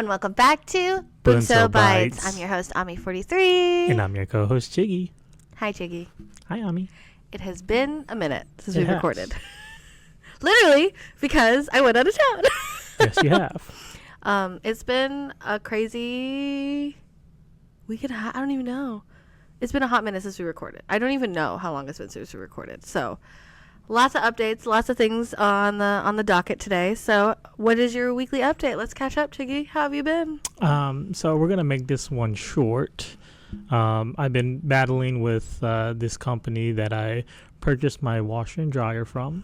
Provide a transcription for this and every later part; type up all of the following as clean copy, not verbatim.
and welcome back to Bunso Bites. I'm your host, Ami43. And I'm your co-host, Chiggy. Hi, Chiggy. Hi, Ami. It has been a minute since It we has. recorded. Literally, because I went out of town. Yes, you have. It's been a crazy week and a half. I don't even know. It's been a hot minute since we recorded. I don't even know how long it's been since we recorded. So, lots of updates, lots of things on the docket today. So, what is your weekly update? Let's catch up, Chiggy. How have you been? So we're going to make this one short. I've been battling with this company that I purchased my washer and dryer from.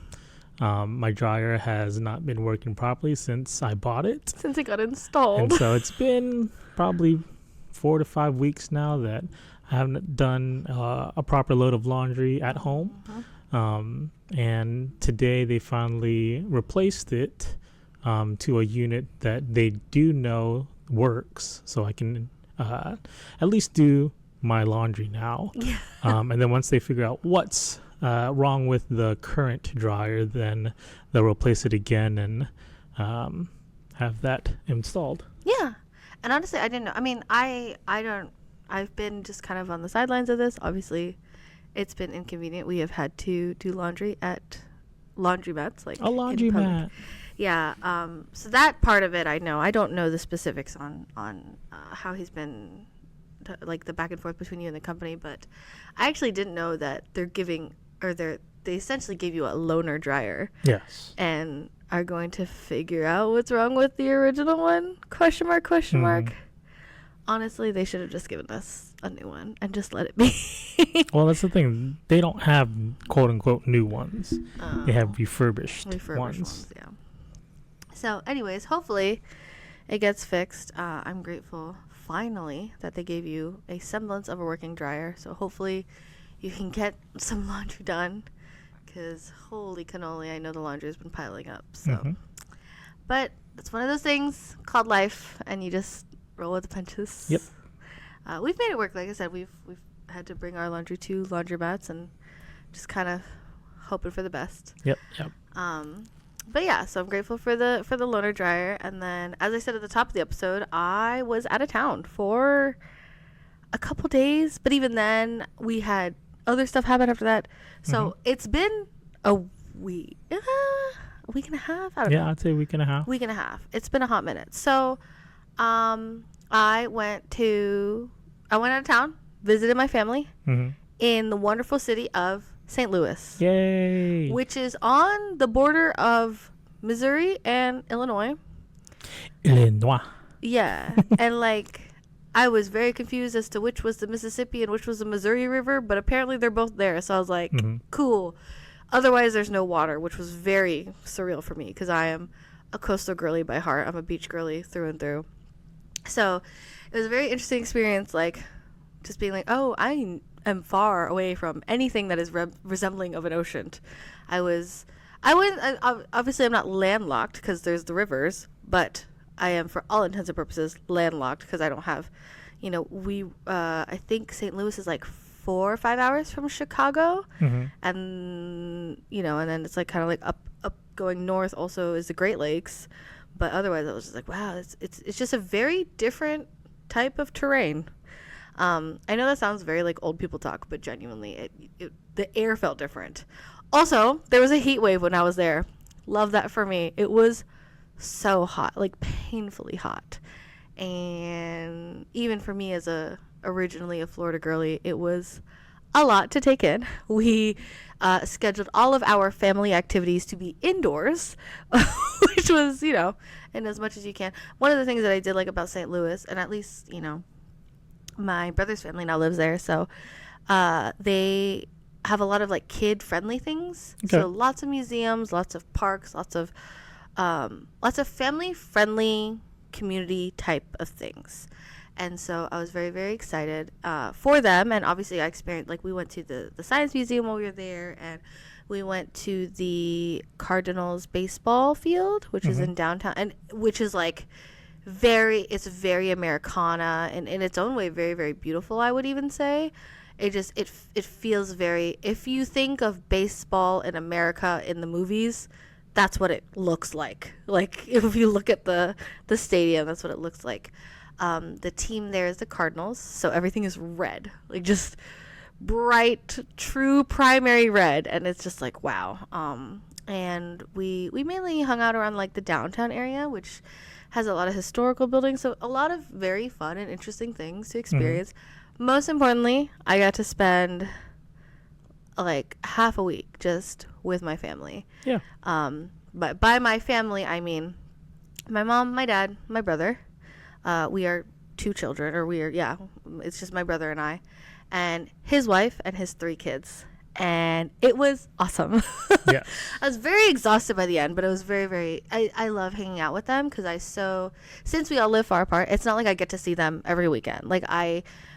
My dryer has not been working properly since I bought it. Since it got installed. And so it's been probably 4 to 5 weeks now that I haven't done a proper load of laundry at home. And today they finally replaced it to a unit that they do know works, so I can at least do my laundry now. Yeah. And then once they figure out what's wrong with the current dryer, then they'll replace it again and have that installed. Yeah. And honestly, I didn't know. I mean, I've been just kind of on the sidelines of this. Obviously, it's been inconvenient. We have had to do laundry at laundromats. Like A laundromat. Yeah. So that part of it, I know. I don't know the specifics on how he's been, like the back and forth between you and the company. But I actually didn't know that they essentially give you a loaner dryer. Yes. And are going to figure out what's wrong with the original one? Question mark. Honestly, they should have just given us a new one and just let it be. Well, that's the thing. They don't have quote-unquote new ones. They have refurbished ones. Yeah. So, anyways, hopefully it gets fixed. I'm grateful, finally, that they gave you a semblance of a working dryer. So, hopefully you can get some laundry done. Because, holy cannoli, I know the laundry has been piling up. So, But it's one of those things called life, and you just roll with the punches. Yep. We've made it work. Like I said, we've had to bring our laundry to laundromats and just kind of hoping for the best. Yep. But yeah, so I'm grateful for the loaner dryer. And then, as I said at the top of the episode, I was out of town for a couple days. But even then, we had other stuff happen after that. So it's been a week and a half. I don't know. Yeah, I'd say a week and a half. It's been a hot minute. So, I went out of town, visited my family in the wonderful city of St. Louis. Yay! Which is on the border of Missouri and Illinois. Yeah. And I was very confused as to which was the Mississippi and which was the Missouri River, but apparently they're both there. So I was like, cool. Otherwise, there's no water, which was very surreal for me because I am a coastal girly by heart. I'm a beach girly through and through. So it was a very interesting experience, just being like, oh, I am far away from anything that is resembling of an ocean. Obviously I'm not landlocked because there's the rivers, but I am for all intents and purposes landlocked because I don't have, I think St. Louis is 4 or 5 hours from Chicago. And, and then it's kind of up going north also is the Great Lakes. But otherwise, I was just like, wow, it's just a very different type of terrain. I know that sounds very old people talk, but genuinely, the air felt different. Also, there was a heat wave when I was there. Love that for me. It was so hot, painfully hot. And even for me as originally a Florida girly, it was a lot to take in. We scheduled all of our family activities to be indoors, which was, in as much as you can. One of the things that I did like about St. Louis, and at least, my brother's family now lives there, so they have a lot of kid-friendly things. Okay. So lots of museums, lots of parks, lots of family-friendly community type of things. And so I was very, very excited for them. And obviously I experienced, we went to the Science Museum while we were there. And we went to the Cardinals baseball field, which is in downtown. And which is it's very Americana. And in its own way, very, very beautiful, I would even say. It feels very, if you think of baseball in America in the movies, that's what it looks like. Like, if you look at the stadium, that's what it looks like. The team there is the Cardinals, so everything is red, like just bright, true primary red, and it's just like, wow. And we mainly hung out around like the downtown area, which has a lot of historical buildings, so a lot of very fun and interesting things to experience. Most importantly, I got to spend like half a week just with my family. Yeah. But by my family, I mean my mom, my dad, my brother. We are 2 children, or it's just my brother and I, and his wife and his 3 kids. And it was awesome. Yeah. I was very exhausted by the end, but it was very, very, I love hanging out with them because since we all live far apart, it's not like I get to see them every weekend. Like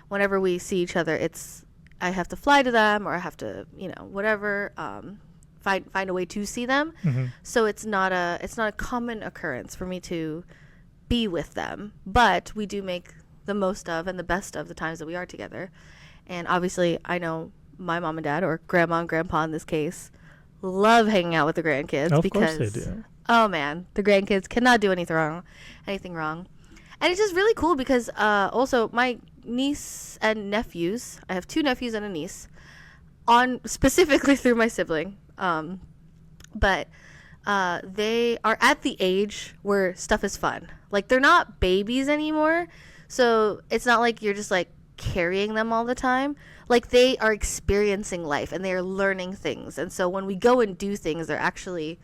whenever we see each other, I have to fly to them, or I have to, whatever, find a way to see them. So it's not a common occurrence for me to be with them, but we do make the most of and the best of the times that we are together. And obviously, I know my mom and dad, or grandma and grandpa in this case, love hanging out with the grandkids. Of because course they do. Oh man, the grandkids cannot do anything wrong. And it's just really cool because also my niece and nephews, I have 2 nephews and a niece, specifically through my sibling, but they are at the age where stuff is fun. Like, they're not babies anymore, so it's not like you're just like carrying them all the time. Like, they are experiencing life and they are learning things, and so when we go and do things, they're actually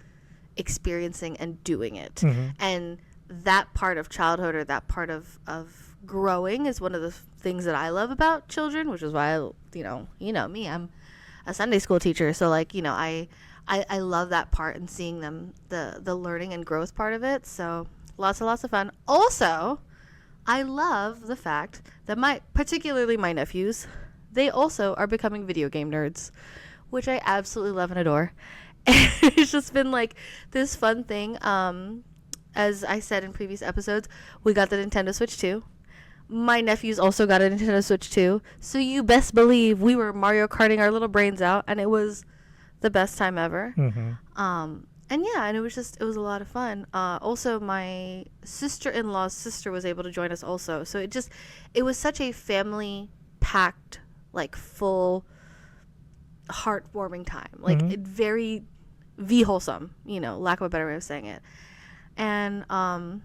experiencing and doing it. And that part of childhood, or that part of growing, is one of the things that I love about children, which is why me, I'm a Sunday school teacher, so like, I love that part, and seeing them, the learning and growth part of it. So lots of fun. Also, I love the fact that particularly my nephews, they also are becoming video game nerds, which I absolutely love and adore. And it's just been like this fun thing. As I said in previous episodes, we got the Nintendo Switch 2. My nephews also got a Nintendo Switch 2. So you best believe we were Mario Karting our little brains out, and it was the best time ever. And it was a lot of fun. Also, my sister-in-law's sister was able to join us also. So it was such a family-packed, like, full, heartwarming time. Like, it very wholesome, lack of a better way of saying it. And all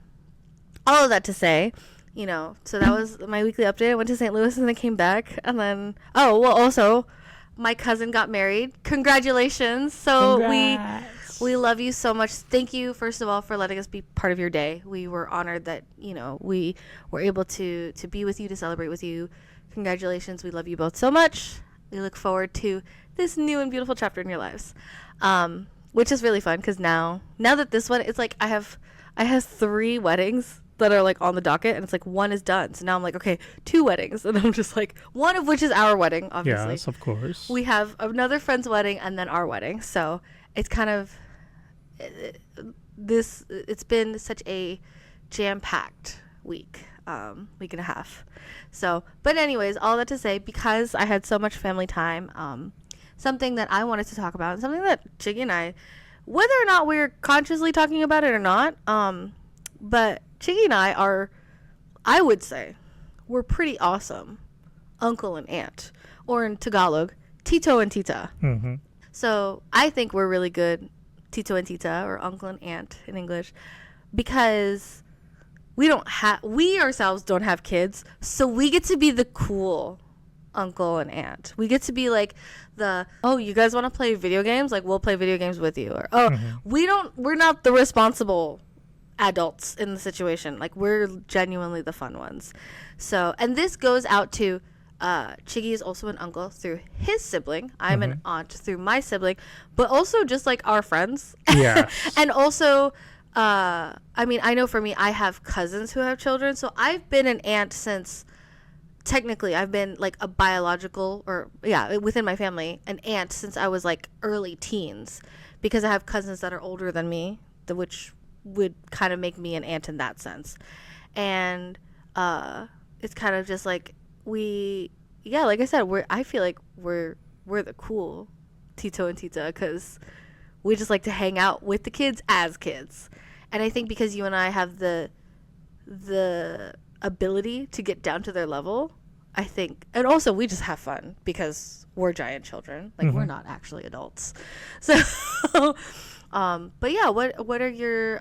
of that to say, so that was my weekly update. I went to St. Louis and then came back. And then, also, my cousin got married. Congratulations. So Congrats. we love you so much. Thank you, first of all, for letting us be part of your day. We were honored that, we were able to be with you, to celebrate with you. Congratulations. We love you both so much. We look forward to this new and beautiful chapter in your lives. Which is really fun because now that this one, it's like I have 3 weddings that are like on the docket, and it's like 1 is done. So now I'm like, okay, 2 weddings, and I'm just like, one of which is our wedding, obviously. Yes, of course. We have another friend's wedding and then our wedding. So it's kind of it's been such a jam-packed week and a half. So, but anyways, all that to say, because I had so much family time, something that I wanted to talk about, and something that Chiggy and I, whether or not we're consciously talking about it or not, but Chiggy and I are, I would say, we're pretty awesome uncle and aunt, or in Tagalog, Tito and Tita. So I think we're really good Tito and Tita, or uncle and aunt in English, because we ourselves don't have kids, so we get to be the cool uncle and aunt. We get to be like you guys want to play video games? Like, we'll play video games with you. Or, we're not the responsible adults in the situation. Like, we're genuinely the fun ones. So, and this goes out to Chiggy is also an uncle through his sibling. I'm an aunt through my sibling, but also just like our friends. Yeah. And also, I know for me, I have cousins who have children, so I've been an aunt since, technically, I've been like a biological, within my family, an aunt since I was like early teens, because I have cousins that are older than me, which would kind of make me an aunt in that sense. And it's kind of just like like I said, I feel like we're the cool Tito and Tita, because We just like to hang out with the kids as kids. And I think because you and I have the ability to get down to their level, I think, and also we just have fun because we're giant children. Like, we're not actually adults. So, but yeah, what are your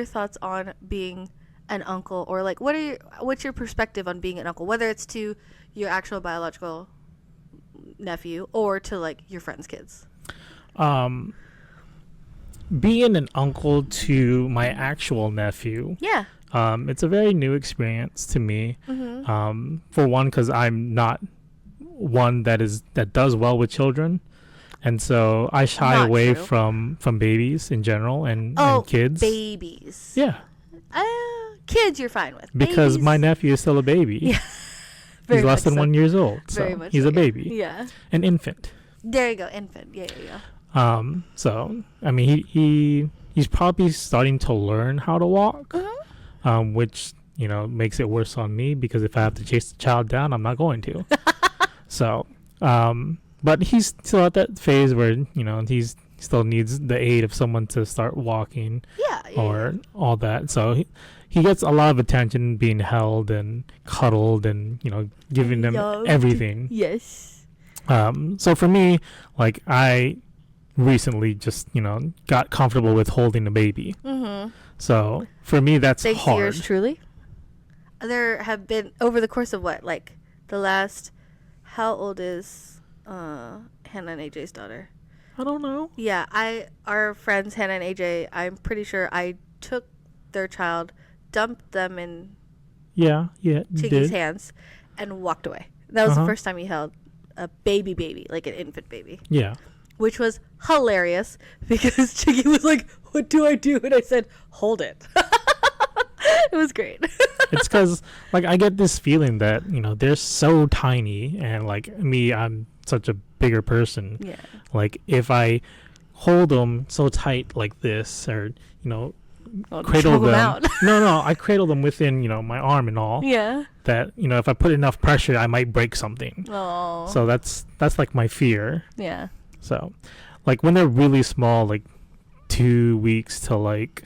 thoughts on being an uncle, or like what's your perspective on being an uncle, whether it's to your actual biological nephew or to like your friends' kids? Being an uncle to my actual nephew, it's a very new experience to me. For one, because I'm not one that does well with children, and so I shy Not away true. from babies in general and kids. Babies. Yeah, Kids you're fine with. because Babies, my nephew is still a baby. Yeah. He's very less much than so. 1 year old, so Very much he's so, a baby, Yeah. an infant. There you go, infant. Yeah. So I mean, he's probably starting to learn how to walk, which makes it worse on me, because if I have to chase the child down, I'm not going to. So, but he's still at that phase where he still needs the aid of someone to start walking or all that. So he gets a lot of attention, being held and cuddled, and giving them everything. Yes. So for me, like, I recently just got comfortable with holding a baby. So for me, that's Thanks to hard. yours truly. There have been, over the course of what, like the last, how old is Hannah and AJ's daughter? I don't know. Yeah, our friends Hannah and AJ, I'm pretty sure I took their child, dumped them in Yeah, you Chiggy's did. hands, and walked away. That was the first time he held a baby, like an infant baby, Yeah. which was hilarious because Chiggy was like, "What do I do?" And I said, "Hold it." It was great. It's because, like, I get this feeling that they're so tiny, and like me, I'm such a bigger person. Yeah. Like, if I hold them so tight like this, or cradle choke 'em them out. no, I cradle them within my arm and all, Yeah. that if I put enough pressure, I might break something. Oh. So that's like my fear. Yeah. So, like, when they're really small, like 2 weeks to, like,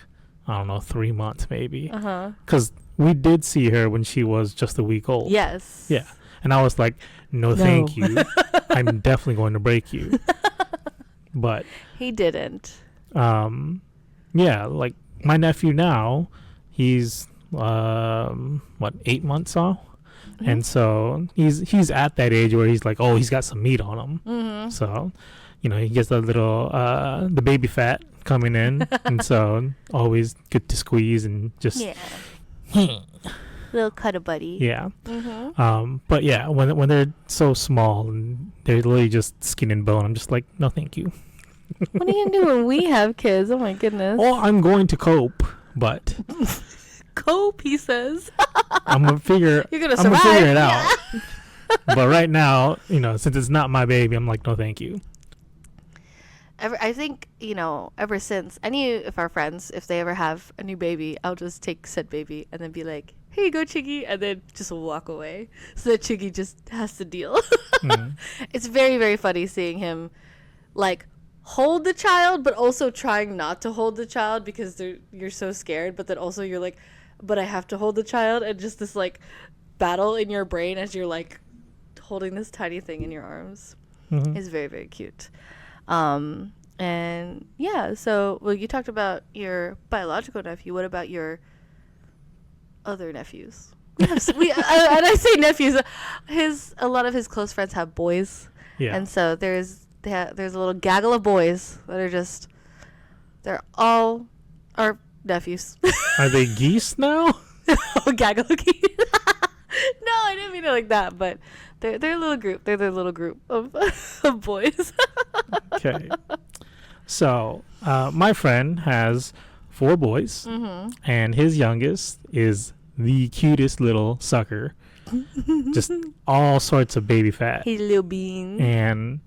I don't know, 3 months maybe, because we did see her when she was just a week old. Yes. Yeah. And I was like, no. Thank you. I'm definitely going to break you. But He didn't. yeah, like, my nephew now, he's 8 months now, and so he's at that age where he's like, oh, he's got some meat on him. So he gets the little the baby fat coming in, and so always good to squeeze and just Little cuddle buddy. yeah. But yeah, when they're so small and they're literally just skin and bone, I'm just like, no, thank you. What are you gonna do when we have kids? Oh my goodness. Well, I'm going to cope, but Cope, he says. I'm gonna figure. You're gonna I'm survive. gonna figure it out. But right now, since it's not my baby, I'm like, no, thank you. I think, ever since any of our friends, if they ever have a new baby, I'll just take said baby and then be like, here you go, Chiggy, and then just walk away so that Chiggy just has to deal. It's very, very funny seeing him, like, hold the child, but also trying not to hold the child because you're so scared, but then also you're like, but I have to hold the child, and just this, like, battle in your brain as you're, like, holding this tiny thing in your arms is very, very cute. And yeah, so, well, you talked about your biological nephew. What about your other nephews? And I say nephews. A lot of his close friends have boys, and so there's a little gaggle of boys that are they're all our nephews. Are they geese now? Oh, gaggle of geese. No, I didn't mean it like that, but they're a little group. They're their little group of boys. Okay. So, my friend has 4 boys, and his youngest is the cutest little sucker. Just all sorts of baby fat. He's a little bean. And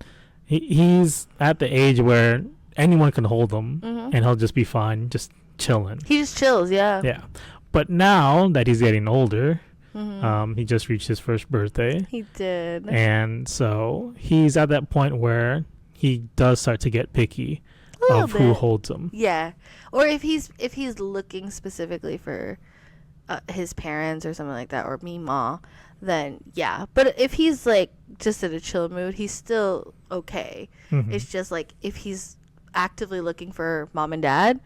he's at the age where anyone can hold him, and he'll just be fine, just chilling. He just chills, yeah. Yeah. But now that he's getting older, he just reached his first birthday. He did. And so he's at that point where he does start to get picky. of who holds him. Yeah. Or if he's looking specifically for his parents or something like that, or Mima, then yeah. But if he's like just in a chill mood, he's still okay. It's just like if he's actively looking for mom and dad,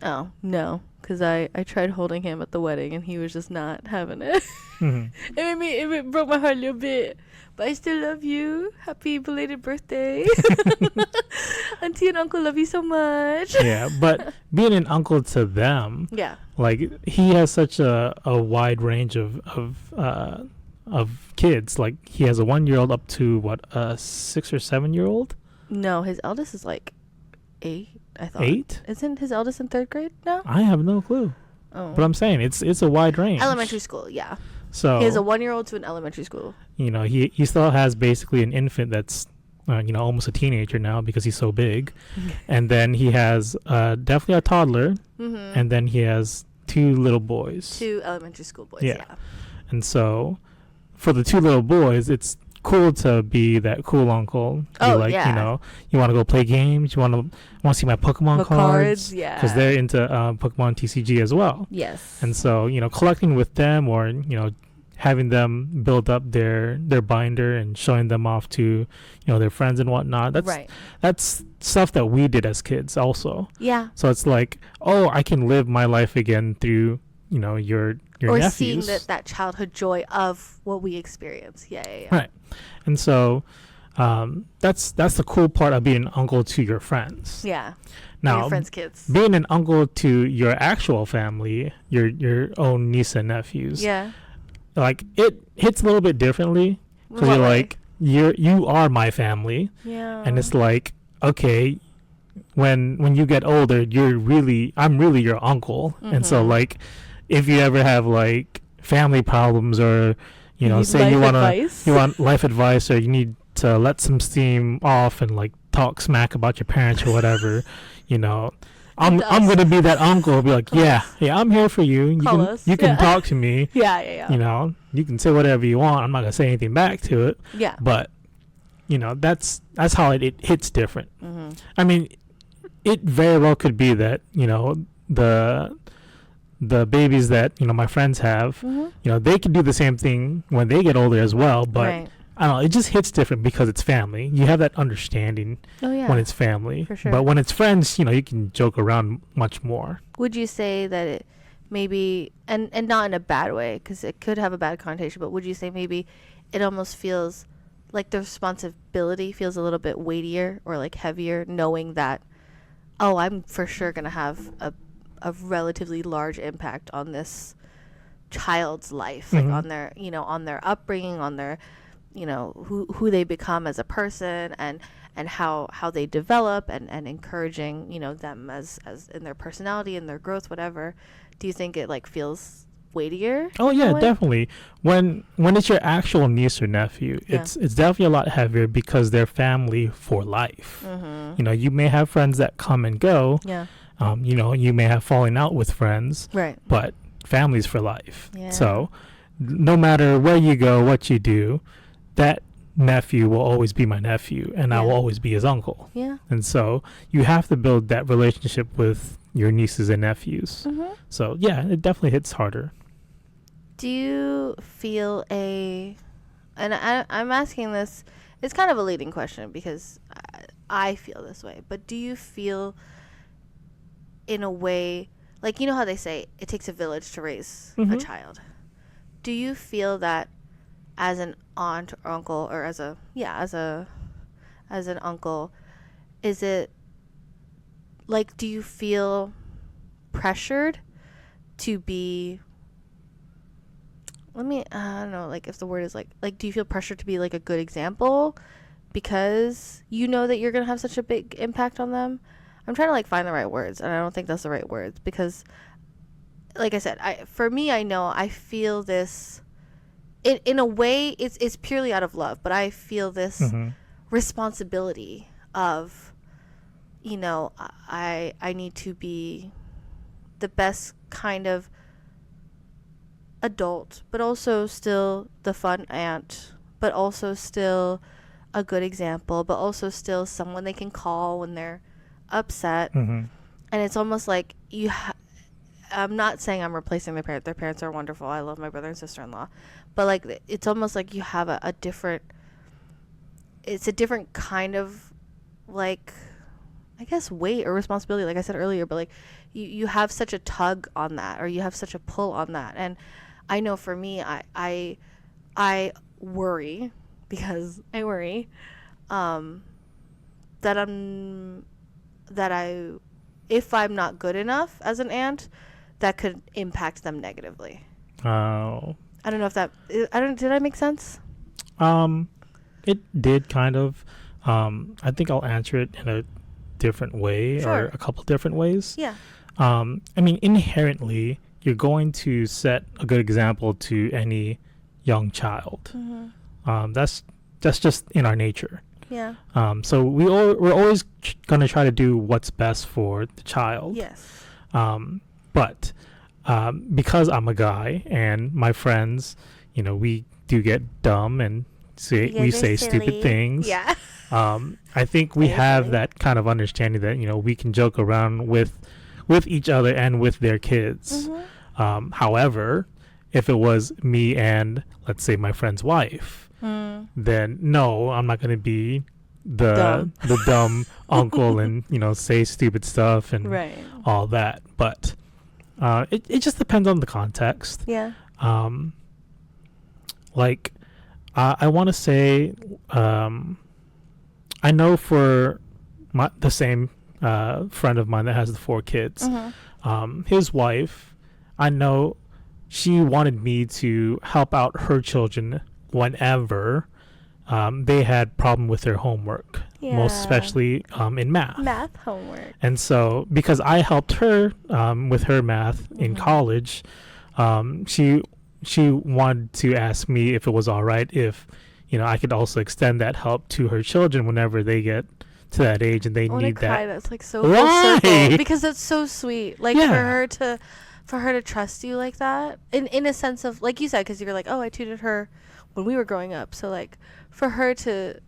oh no, because I tried holding him at the wedding and he was just not having it. It broke my heart a little bit, but I still love you. Happy belated birthday. Auntie and uncle love you so much. Yeah, but being an uncle to them, Yeah. like he has such a wide range of kids. Like he has a 1-year-old up to what, a 6 or 7-year-old. No, his eldest is like 8. I thought 8. Isn't his eldest in 3rd grade now? I have no clue. Oh. But I'm saying it's a wide range. Elementary school, yeah. So he has a 1-year-old to an elementary school. You know, he still has basically an infant that's almost a teenager now because he's so big, and then he has definitely a toddler, and then he has 2 little boys. 2 elementary school boys. Yeah. Yeah. And so, for the 2 little boys, it's cool to be that cool uncle. Oh, like, yeah. You want to go play games. You want to see my Pokemon cards. Yeah. Because they're into Pokemon TCG as well. Yes. And so, collecting with them, or having them build up their binder and showing them off to their friends and whatnot. That's stuff that we did as kids also. Yeah. So it's like, oh, I can live my life again through your or nephews. seeing that childhood joy of what we experience. Yeah. Right. And so that's the cool part of being an uncle to your friends. Yeah. Now, your friends' kids. Being an uncle to your actual family, your own niece and nephews. Yeah. Like it hits a little bit differently because you're like you are my family. Yeah. And it's like, okay, when you get older, I'm really your uncle. And so like if you ever have like family problems, or say you want life advice, or you need to let some steam off and like talk smack about your parents or whatever, I'm gonna be that uncle. Be like, yeah, I'm here for you. You can talk to me. Yeah. You can say whatever you want. I'm not gonna say anything back to it. Yeah. But that's how it hits different. I mean, it very well could be that the babies that my friends have, they can do the same thing when they get older as well. But right. I don't know, it just hits different because it's family. You have that understanding when it's family. For sure. But when it's friends, you can joke around much more. Would you say that it maybe, and not in a bad way, because it could have a bad connotation, but would you say maybe it almost feels like the responsibility feels a little bit weightier or like heavier, knowing that, oh, I'm for sure going to have a relatively large impact on this child's life, like on their, on their upbringing, on their, who they become as a person, and how they develop, and encouraging them as in their personality and their growth, whatever. Do you think it like feels weightier? Oh yeah, definitely. When it's your actual niece or nephew, it's definitely a lot heavier because they're family for life. You may have friends that come and go. Yeah. You may have falling out with friends. Right. But families for life. Yeah. So no matter where you go, what you do, that nephew will always be my nephew, and I will always be his uncle. Yeah. And so you have to build that relationship with your nieces and nephews. So yeah, it definitely hits harder. Do you feel and I'm asking this, it's kind of a leading question because I feel this way, but do you feel in a way, like, how they say it takes a village to raise a child? Do you feel that as an aunt or uncle, or as an uncle, is it like, do you feel pressured to be, I don't know, like, if the word is like, do you feel pressured to be like a good example because that you're gonna have such a big impact on them? I'm trying to like find the right words, and I don't think that's the right words, because like I said, for me, I feel this in a way, it's purely out of love, but I feel this responsibility of, I need to be the best kind of adult, but also still the fun aunt, but also still a good example, but also still someone they can call when they're upset. Mm-hmm. And it's almost like I'm not saying I'm replacing their parents. Their parents are wonderful. I love my brother and sister-in-law. But, like, it's almost like you have a different... It's a different kind of, like, I guess, weight or responsibility, like I said earlier. But, like, you have such a tug on that, or you have such a pull on that. And I know for me, I worry, because I worry, if I'm not good enough as an aunt, that could impact them negatively. Oh. I don't know if that... Did I make sense? It did kind of. I think I'll answer it in a different way, Sure. or a couple different ways. Yeah. I mean, inherently, you're going to set a good example to any young child. Mm-hmm. That's just in our nature. Yeah. So we're always going to try to do what's best for the child. Yes. But because I'm a guy and my friends, we do get dumb and we say stupid things. Yeah. I think we have that kind of understanding that we can joke around with each other and with their kids. Mm-hmm. However, if it was me and, let's say, my friend's wife, then no, I'm not going to be the dumb uncle and say stupid stuff and all that. But it just depends on the context. Yeah. Like I want to say, I know for the same friend of mine that has the 4 kids, his wife, I know she wanted me to help out her children whenever they had problem with their homework, most especially in math. Math homework. And so, because I helped her with her math in college, she wanted to ask me if it was all right if I could also extend that help to her children whenever they get to that age and they need that. That's like so full circle, because that's so sweet. Like for her to trust you like that, in a sense of, like you said, because you were like, oh, I tutored her when we were growing up. So, like, for her to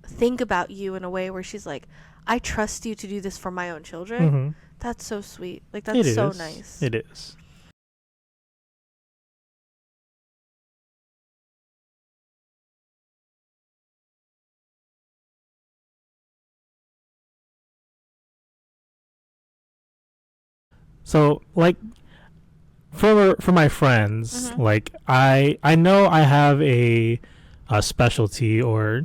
think about you in a way where she's like, I trust you to do this for my own children. That's so sweet. Like, that's so nice. It is. So, like, for my friends, like, I know I have a specialty or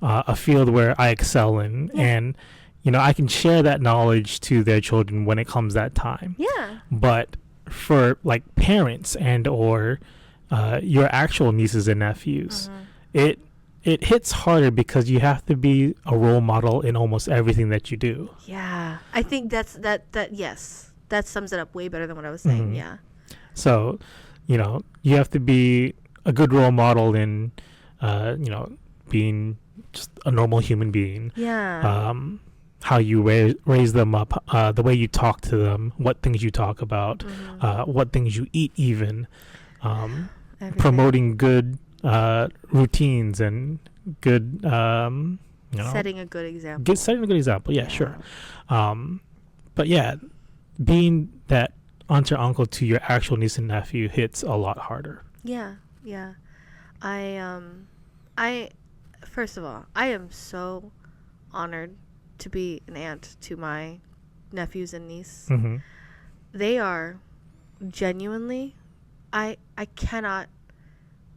a field where I excel in, and I can share that knowledge to their children when it comes that time. Yeah. But for, like, parents and or your actual nieces and nephews, it hits harder because you have to be a role model in almost everything that you do. Yeah, I think yes. That sums it up way better than what I was saying. Yeah. So, you have to be a good role model in, being just a normal human being. Yeah. How you raise them up, the way you talk to them, what things you talk about, what things you eat even, promoting good routines and good, setting a good example. Setting a good example, yeah. Sure. But yeah, being that aunt or uncle to your actual niece and nephew hits a lot harder. Yeah. I first of all, I am so honored to be an aunt to my nephews and niece. They are genuinely, I cannot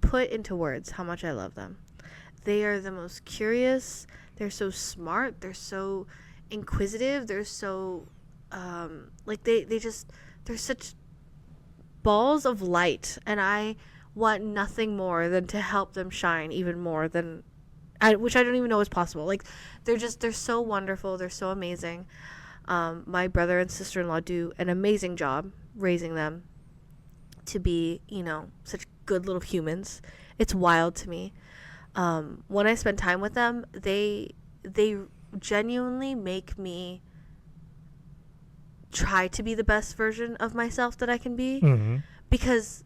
put into words how much I love them. They are the most curious. They're so smart. They're so inquisitive. They're so they're such balls of light, and I want nothing more than to help them shine even more than which I don't even know is possible. Like, they're so wonderful. They're so amazing. My brother and sister-in-law do an amazing job raising them to be, such good little humans. It's wild to me. When I spend time with them, they genuinely make me try to be the best version of myself that I can be. Because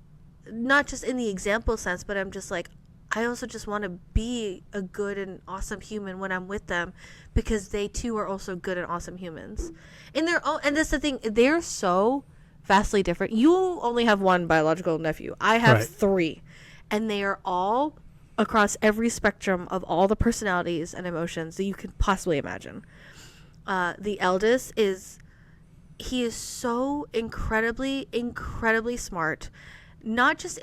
not just in the example sense, but I'm just like, I also just want to be a good and awesome human when I'm with them, because they too are also good and awesome humans in their own. And that's the thing, they're so vastly different. You only have one biological nephew. I have 3, and they are all across every spectrum of all the personalities and emotions that you could possibly imagine. The eldest he is so incredibly smart. Not just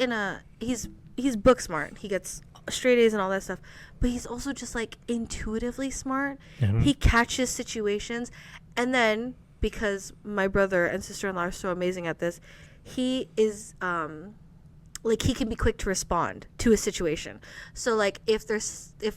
he's book smart. He gets straight A's and all that stuff, but he's also just like intuitively smart. Mm-hmm. He catches situations, and then because my brother and sister-in-law are so amazing at this, he is like he can be quick to respond to a situation. So like if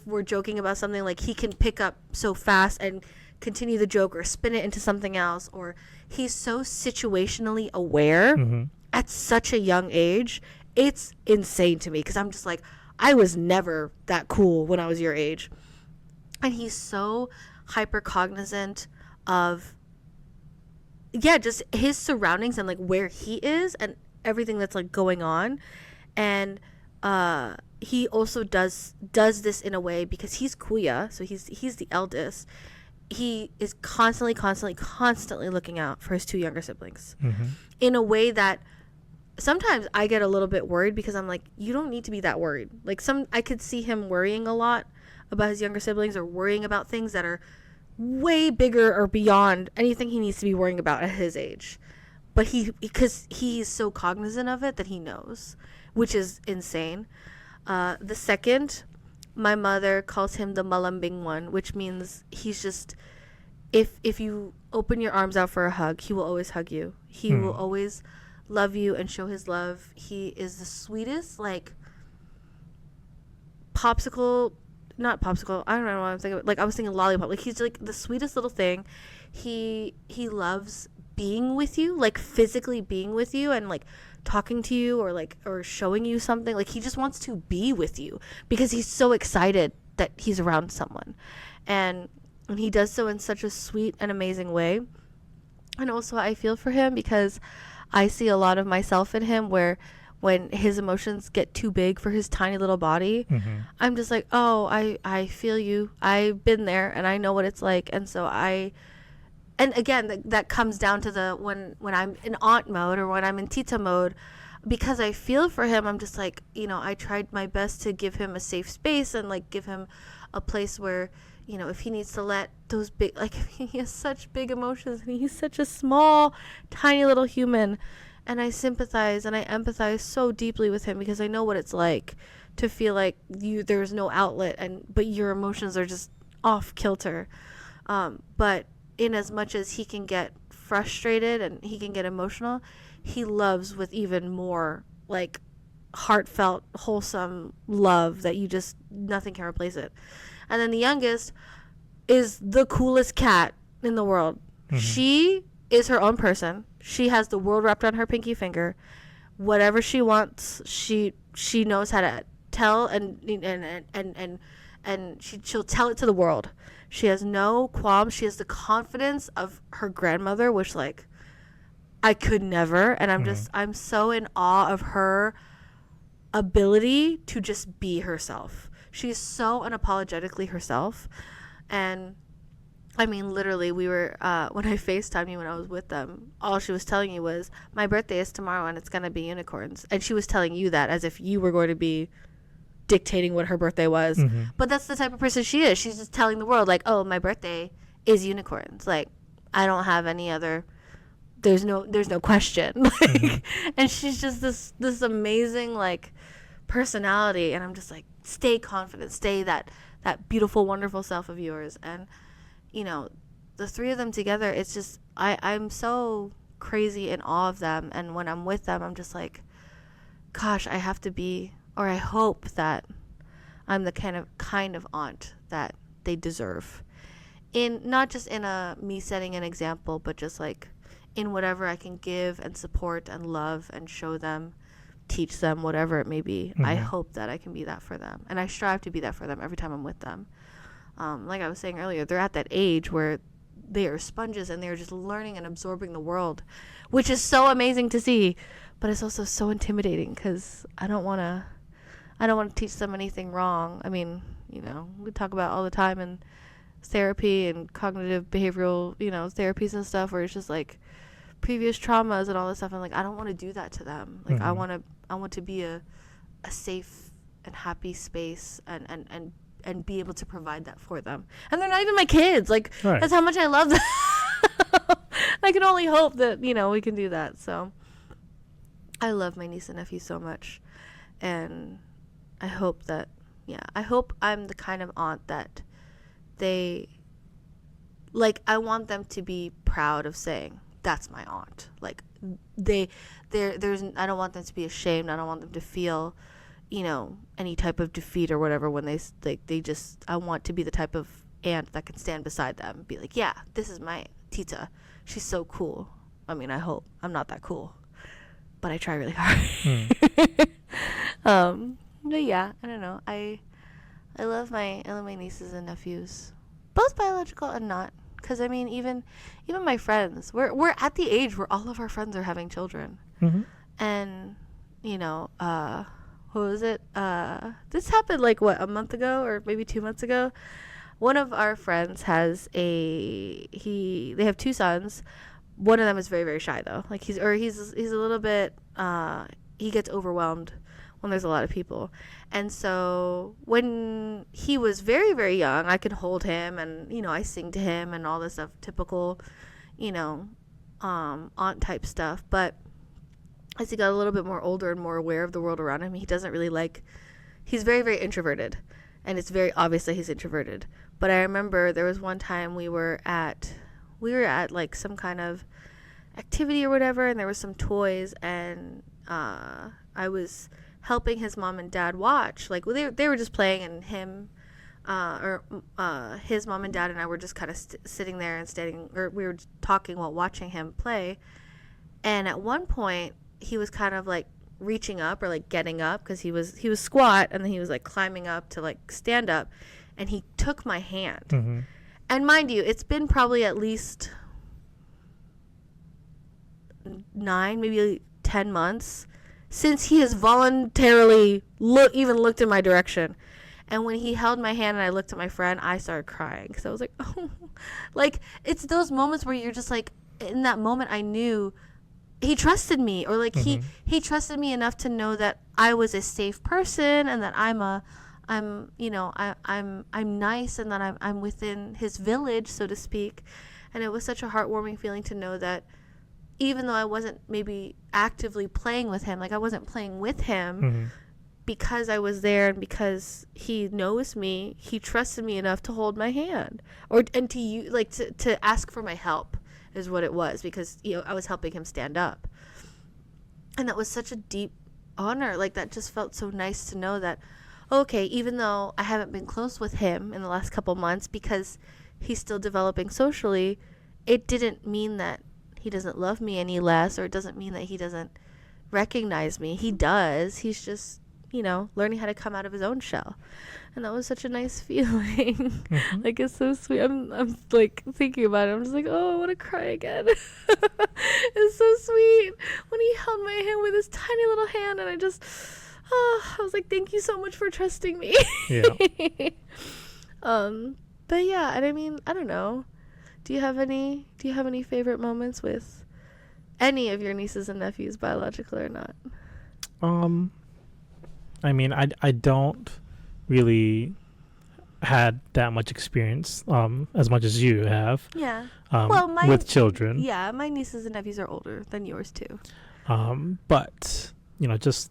we're joking about something, like he can pick up so fast and continue the joke or spin it into something else, or he's so situationally aware at such a young age. It's insane to me, because I'm just like, I was never that cool when I was your age. And he's so hyper cognizant of just his surroundings and like where he is and everything that's like going on. And he also does this in a way, because he's kuya, so he's the eldest. He is constantly looking out for his 2 younger siblings in a way that sometimes I get a little bit worried, because I'm like, you don't need to be that worried. Like I could see him worrying a lot about his younger siblings, or worrying about things that are way bigger or beyond anything he needs to be worrying about at his age. But because he's so cognizant of it that he knows, which is insane. The second, my mother calls him the malambing one, which means he's just, if you open your arms out for a hug, he will always hug you. He will always love you and show his love. He is the sweetest, like not popsicle, I don't know what I'm thinking, like I was thinking lollipop. Like he's like the sweetest little thing. He loves being with you, like physically being with you and like talking to you, or showing you something. Like he just wants to be with you because he's so excited that he's around someone, and he does so in such a sweet and amazing way. And also I feel for him, because I see a lot of myself in him, where when his emotions get too big for his tiny little body, I'm just like, oh, I feel you. I've been there and I know what it's like. And so and again, that comes down to when I'm in aunt mode, or when I'm in tita mode, because I feel for him. I'm just like, I tried my best to give him a safe space, and like give him a place where, if he needs to let those big, like he has such big emotions and he's such a small, tiny little human. And I sympathize and I empathize so deeply with him, because I know what it's like to feel like there's no outlet, but your emotions are just off kilter. But in as much as he can get frustrated and he can get emotional, he loves with even more like heartfelt, wholesome love that nothing can replace it. And then the youngest is the coolest cat in the world. She is her own person. She has the world wrapped on her pinky finger. Whatever she wants, she knows how to tell, and she'll tell it to the world. She has no qualms. She has the confidence of her grandmother, which like I could never. And I'm so in awe of her ability to just be herself. She's so unapologetically herself. And I mean, literally, we were, when I FaceTimed you when I was with them, all she was telling you was, my birthday is tomorrow and it's going to be unicorns. And she was telling you that as if you were going to be dictating what her birthday was. But that's the type of person she is. She's just telling the world, like, oh, my birthday is unicorns. Like, I don't have any other, there's no question. Like, and she's just this amazing, like, personality. And I'm just like, stay confident, stay that beautiful, wonderful self of yours. And the 3 of them together, it's just, I'm so crazy in awe of them. And when I'm with them, I'm just like, gosh, I have to be, or I hope that I'm the kind of aunt that they deserve. Not just in me setting an example, but just like in whatever I can give and support and love and show them, teach them, whatever it may be. I hope that I can be that for them. And I strive to be that for them every time I'm with them. Like I was saying earlier, they're at that age where they are sponges and they're just learning and absorbing the world, which is so amazing to see, but it's also so intimidating, because I don't want I don't want to teach them anything wrong. I mean, we talk about all the time in therapy and cognitive behavioral, therapies and stuff, where it's just like previous traumas and all this stuff. And like, I don't want to do that to them. Like, I want to be a safe and happy space and be able to provide that for them. And they're not even my kids. Like, right. That's how much I love them. I can only hope that, we can do that. So I love my niece and nephew so much. And I hope that, I hope I'm the kind of aunt that they, like, I want them to be proud of saying, that's my aunt. Like, I don't want them to be ashamed. I don't want them to feel, any type of defeat or whatever when I want to be the type of aunt that can stand beside them and be like, yeah, this is my tita. She's so cool. I mean, I hope I'm not that cool, but I try really hard. But yeah, I don't know. I love my nieces and nephews, both biological and not. Because I mean, even my friends, we're at the age where all of our friends are having children, and what was it? This happened like a month ago or maybe 2 months ago. One of our friends has they have 2 sons. One of them is very, very shy though. Like he's a little bit he gets overwhelmed when there's a lot of people. And so when he was very, very young, I could hold him and I sing to him and all this stuff, typical, aunt type stuff. But as he got a little bit more older and more aware of the world around him, he doesn't really he's very, very introverted. And it's very obvious that he's introverted. But I remember there was one time we were at like some kind of activity or whatever, and there was some toys, and I was helping his mom and dad watch. Like they were just playing, and his mom and dad and I were just kind of sitting there and standing, or we were talking while watching him play. And at one point, he was kind of like reaching up or like getting up because he was squat, and then he was like climbing up to like stand up, and he took my hand. And mind you, it's been probably at least 9, maybe 10 months since he has voluntarily even looked in my direction. And when he held my hand and I looked at my friend, I started crying because I was like, oh, like it's those moments where you're just like, in that moment I knew he trusted me, or like he trusted me enough to know that I was a safe person, and that I'm nice, and that I'm within his village, so to speak. And it was such a heartwarming feeling to know that even though I wasn't maybe actively playing with him, like I wasn't playing with him, because I was there and because he knows me, he trusted me enough to hold my hand, and to ask for my help is what it was, because I was helping him stand up. And that was such a deep honor. Like, that just felt so nice to know that, okay, even though I haven't been close with him in the last couple months because he's still developing socially, it didn't mean that he doesn't love me any less, or it doesn't mean that he doesn't recognize me. He does. He's just, learning how to come out of his own shell. And that was such a nice feeling. Like, it's so sweet. I'm like thinking about it. I'm just like, oh, I want to cry again. It's so sweet when he held my hand with his tiny little hand, and I was like, thank you so much for trusting me. Yeah. But yeah, and I mean, I don't know. Do you have any favorite moments with any of your nieces and nephews, biological or not? I mean, I don't really had that much experience, as much as you have. Yeah. With children. Yeah, my nieces and nephews are older than yours too. But just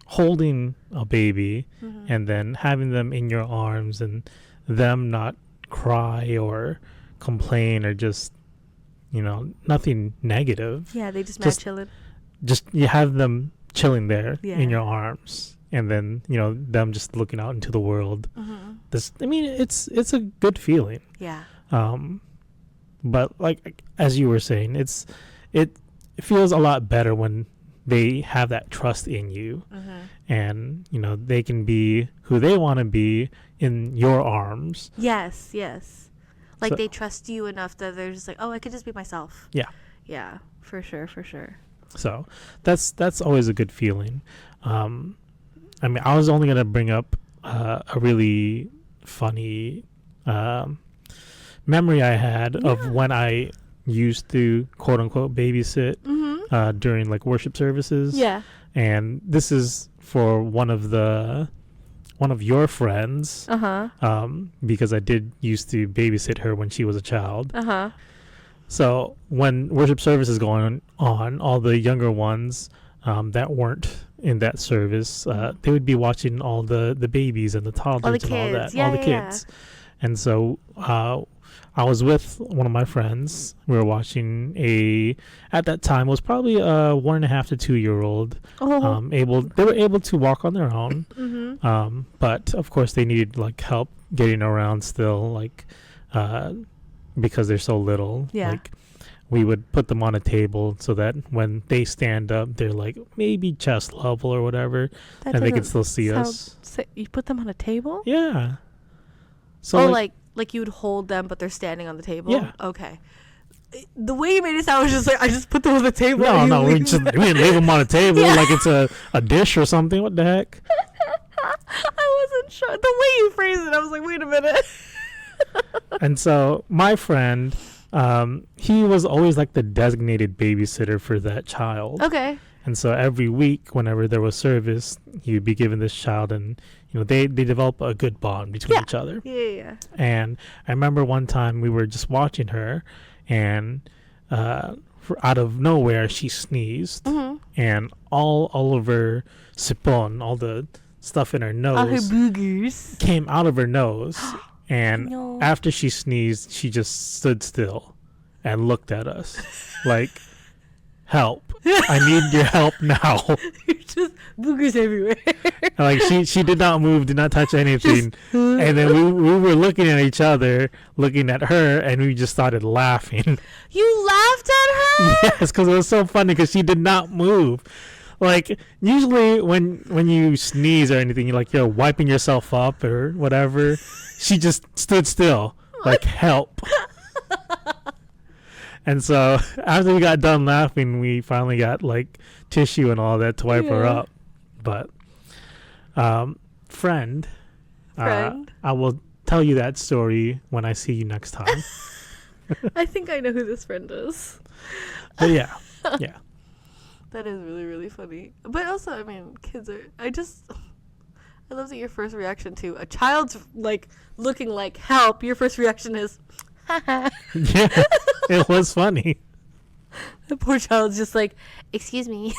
holding a baby and then having them in your arms and them not cry or complain or just nothing negative. Yeah, they just chilling. Just you have them chilling there in your arms. And then them just looking out into the world. It's a good feeling. Yeah. But like as you were saying, it feels a lot better when they have that trust in you, and they can be who they want to be in your arms. Yes. Like, they trust you enough that they're just like, oh, I could just be myself. Yeah. Yeah, for sure. So that's always a good feeling. I mean, I was only gonna bring up a really funny memory I had of when I used to quote unquote babysit during like worship services. Yeah. And this is for one of your friends. Because I did used to babysit her when she was a child. So when worship service is going on, all the younger ones that weren't in that service, they would be watching all the babies and the toddlers and all that, all the kids. And so I was with one of my friends. We were watching at that time, it was probably a 1.5 to 2 year old. They were able to walk on their own. But of course they needed like help getting around still, like, because they're so little. Yeah. Like, we would put them on a table so that when they stand up, they're like maybe chest level or whatever, and they can still see us. You put them on a table? Yeah. So like you would hold them, but they're standing on the table? Yeah. Okay. The way you made it sound was just like, I just put them on the table. No, we didn't leave them on a table like it's a dish or something. What the heck? I wasn't sure. The way you phrased it, I was like, wait a minute. And so my friend, he was always like the designated babysitter for that child. Okay. And so every week, whenever there was service, he would be given this child, and they develop a good bond between each other. Yeah. And I remember one time we were just watching her, and out of nowhere she sneezed, and all of her sipon, all the stuff in her nose, all her boogers came out of her nose. And after she sneezed, she just stood still and looked at us like, help. I need your help now. You're just boogers everywhere. Like she did not move, did not touch anything. And then we were looking at each other, looking at her, and we just started laughing. You laughed at her? Yes, because it was so funny because she did not move. Like, usually when you sneeze or anything, you're wiping yourself up or whatever. She just stood still, like, help. And so after we got done laughing, we finally got like tissue and all that to wipe her up. But friend, I will tell you that story when I see you next time. I think I know who this friend is. But yeah. That is really, really funny. But also, I mean, kids are... I love that your first reaction to a child's, like, looking like help, your first reaction is, yeah, it was funny. The poor child's just like, excuse me,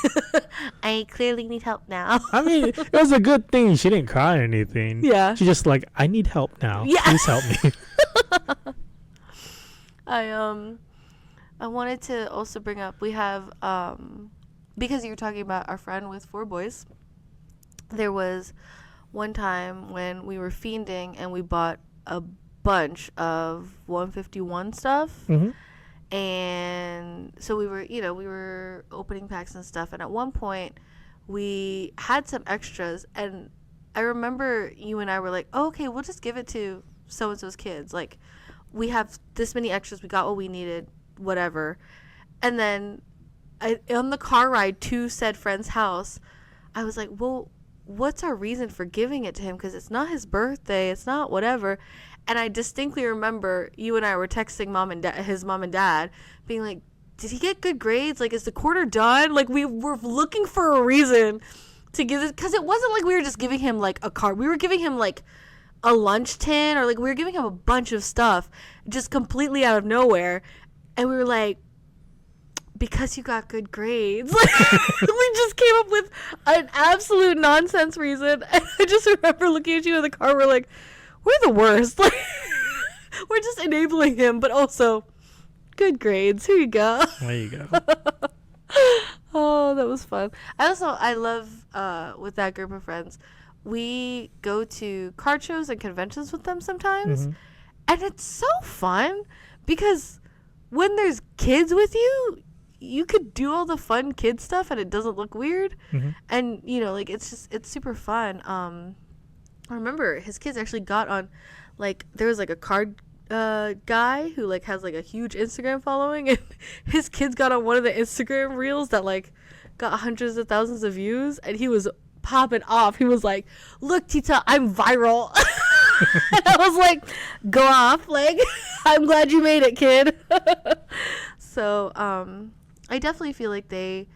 I clearly need help now. I mean, it was a good thing. She didn't cry or anything. Yeah. She just like, I need help now. Yeah. Please help me. I wanted to also bring up, we have, because you were talking about our friend with 4 boys, there was one time when we were fiending and we bought a bunch of 151 stuff. And so we were opening packs and stuff, and at one point we had some extras, and I remember you and I were like, oh, okay, we'll just give it to so and so's kids, like, we have this many extras, we got what we needed, whatever. And then on the car ride to said friend's house, I was like, well, what's our reason for giving it to him? Because it's not his birthday, it's not whatever. And I distinctly remember you and I were texting his mom and dad, being like, did he get good grades? Like, is the quarter done? Like, we were looking for a reason to give it, because it wasn't like we were just giving him like a card. We were giving him like a lunch tin, or like we were giving him a bunch of stuff just completely out of nowhere. And we were like, because you got good grades. Like, we just came up with an absolute nonsense reason. And I just remember looking at you in the car, we're like, we're the worst. Like, we're just enabling him, but also good grades. Here you go. There you go. Oh, that was fun. I love with that group of friends, we go to card shows and conventions with them sometimes. And it's so fun because when there's kids with you, you could do all the fun kid stuff and it doesn't look weird. And like, it's super fun. I remember his kids actually got on, like, there was like a card guy who like has like a huge Instagram following, and his kids got on one of the Instagram reels that like got hundreds of thousands of views, and he was popping off. He was like, "Look, Tita, I'm viral." And I was like, "Go off. Like, I'm glad you made it, kid." So, I definitely feel like they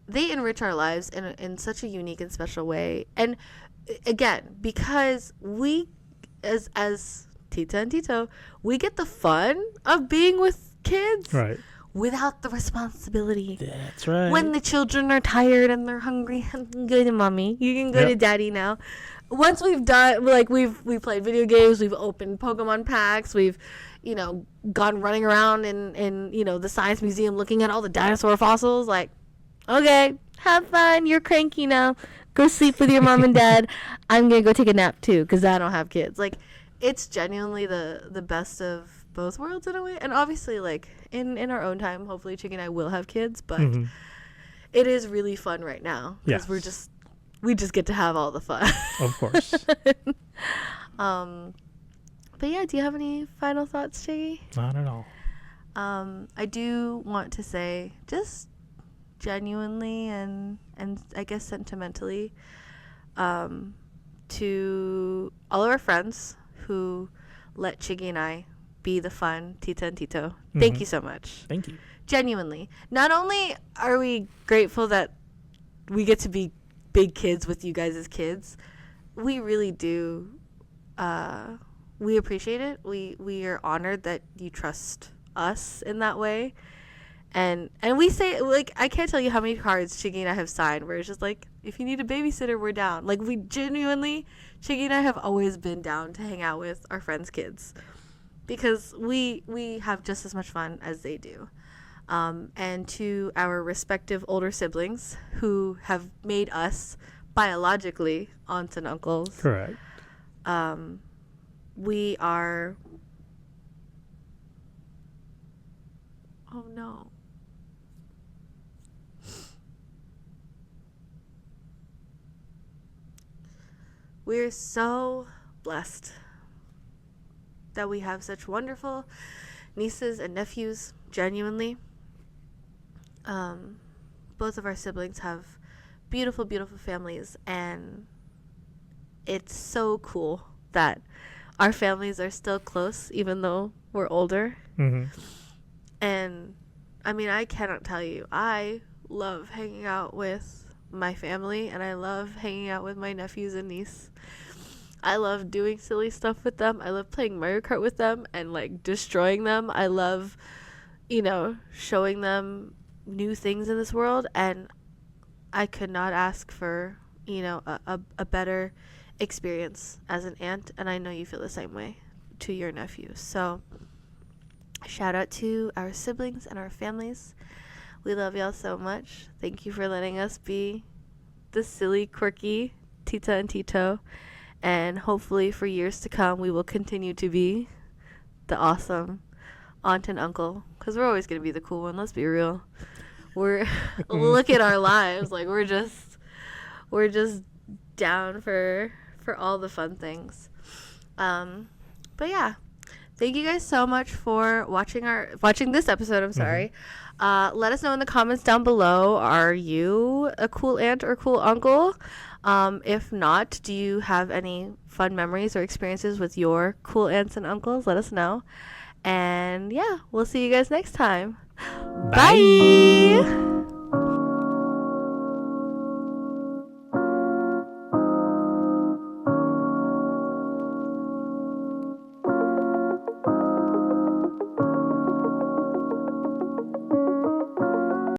enrich our lives in such a unique and special way. And again, because we, as Tita and Tito, we get the fun of being with kids. Right. Without the responsibility. That's right. When the children are tired and they're hungry, go to mommy. You can go to daddy now. Once we've done, like, we've played video games, we've opened Pokemon packs, we've, gone running around in the science museum looking at all the dinosaur fossils. Like, okay, have fun. You're cranky now. Go sleep with your mom and dad. I'm gonna go take a nap too because I don't have kids. Like, it's genuinely the best of both worlds in a way. And obviously, like, in our own time, hopefully Chicky and I will have kids, but it is really fun right now because we just get to have all the fun. Of course. But yeah, do you have any final thoughts, Chicky? Not at all. I do want to say, just genuinely and I guess sentimentally, to all of our friends who let Chiggy and I be the fun Tita and Tito. Thank you so much. Thank you. Genuinely. Not only are we grateful that we get to be big kids with you guys as kids, we really do we appreciate it. We are honored that you trust us in that way. And we say, like, I can't tell you how many cards Chiggy and I have signed where it's just like, if you need a babysitter, we're down. Like, we genuinely, Chiggy and I have always been down to hang out with our friends' kids because we have just as much fun as they do. And to our respective older siblings who have made us biologically aunts and uncles. Correct. We are... Oh, no. We're so blessed that we have such wonderful nieces and nephews, genuinely. Both of our siblings have beautiful, beautiful families, and it's so cool that our families are still close, even though we're older. And, I mean, I cannot tell you, I love hanging out with my family, and I love hanging out with my nephews and niece. I love doing silly stuff with them. I love playing Mario Kart with them and, like, destroying them. I love, showing them new things in this world, and I could not ask for, a better experience as an aunt, and I know you feel the same way to your nephews. So, shout out to our siblings and our families. We love y'all so much. Thank you for letting us be the silly, quirky Tita and Tito. And hopefully for years to come, we will continue to be the awesome aunt and uncle. Because we're always going to be the cool one. Let's be real. Look at our lives. Like, we're just down for all the fun things. But yeah. Thank you guys so much for watching this episode. I'm sorry. Let us know in the comments down below. Are you a cool aunt or cool uncle? If not, do you have any fun memories or experiences with your cool aunts and uncles? Let us know. And yeah, we'll see you guys next time. Bye.